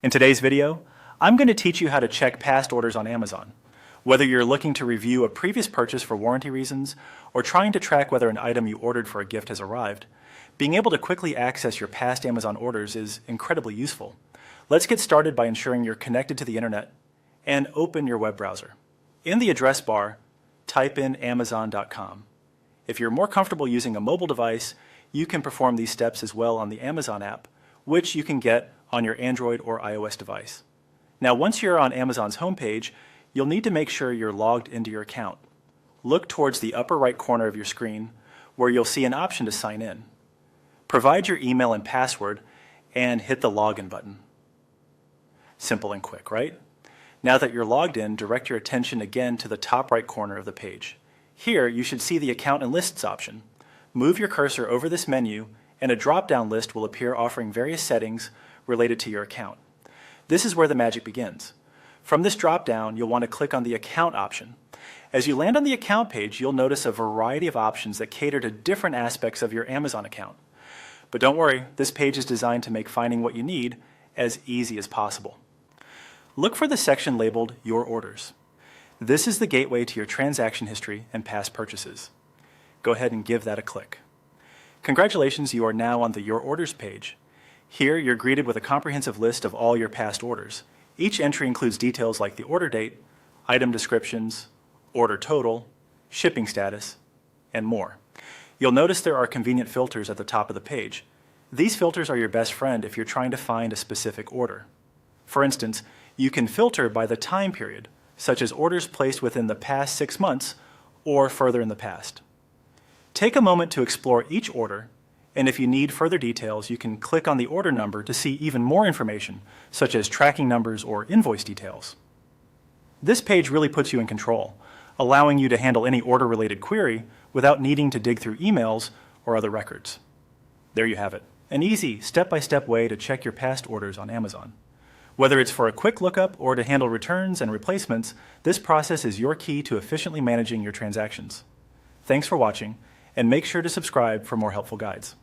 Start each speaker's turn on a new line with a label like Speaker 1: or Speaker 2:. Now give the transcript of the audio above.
Speaker 1: In today's video, I'm going to teach you how to check past orders on Amazon. Whether you're looking to review a previous purchase for warranty reasons or trying to track whether an item you ordered for a gift has arrived, being able to quickly access your past Amazon orders is incredibly useful. Let's get started by ensuring you're connected to the internet and open your web browser. In the address bar, type in amazon.com. If you're more comfortable using a mobile device, you can perform these steps as well on the Amazon app, which you can get on your Android or iOS device. Now, once you're on Amazon's homepage, you'll need to make sure you're logged into your account. Look towards the upper right corner of your screen where you'll see an option to sign in. Provide your email and password and hit the login button. Simple and quick, right? Now that you're logged in, direct your attention again to the top right corner of the page. Here, you should see the Account and Lists option. Move your cursor over this menu and a drop-down list will appear offering various settings related to your account. This is where the magic begins. From this drop-down, you'll want to click on the Account option. As you land on the Account page, you'll notice a variety of options that cater to different aspects of your Amazon account. But don't worry, this page is designed to make finding what you need as easy as possible. Look for the section labeled Your Orders. This is the gateway to your transaction history and past purchases. Go ahead and give that a click. Congratulations, you are now on the Your Orders page. Here, you're greeted with a comprehensive list of all your past orders. Each entry includes details like the order date, item descriptions, order total, shipping status, and more. You'll notice there are convenient filters at the top of the page. These filters are your best friend if you're trying to find a specific order. For instance, you can filter by the time period, such as orders placed within the past 6 months or further in the past. Take a moment to explore each order, and if you need further details, you can click on the order number to see even more information, such as tracking numbers or invoice details. This page really puts you in control, allowing you to handle any order-related query without needing to dig through emails or other records. There you have it, an easy, step-by-step way to check your past orders on Amazon. Whether it's for a quick lookup or to handle returns and replacements, this process is your key to efficiently managing your transactions. Thanks for watching, and make sure to subscribe for more helpful guides.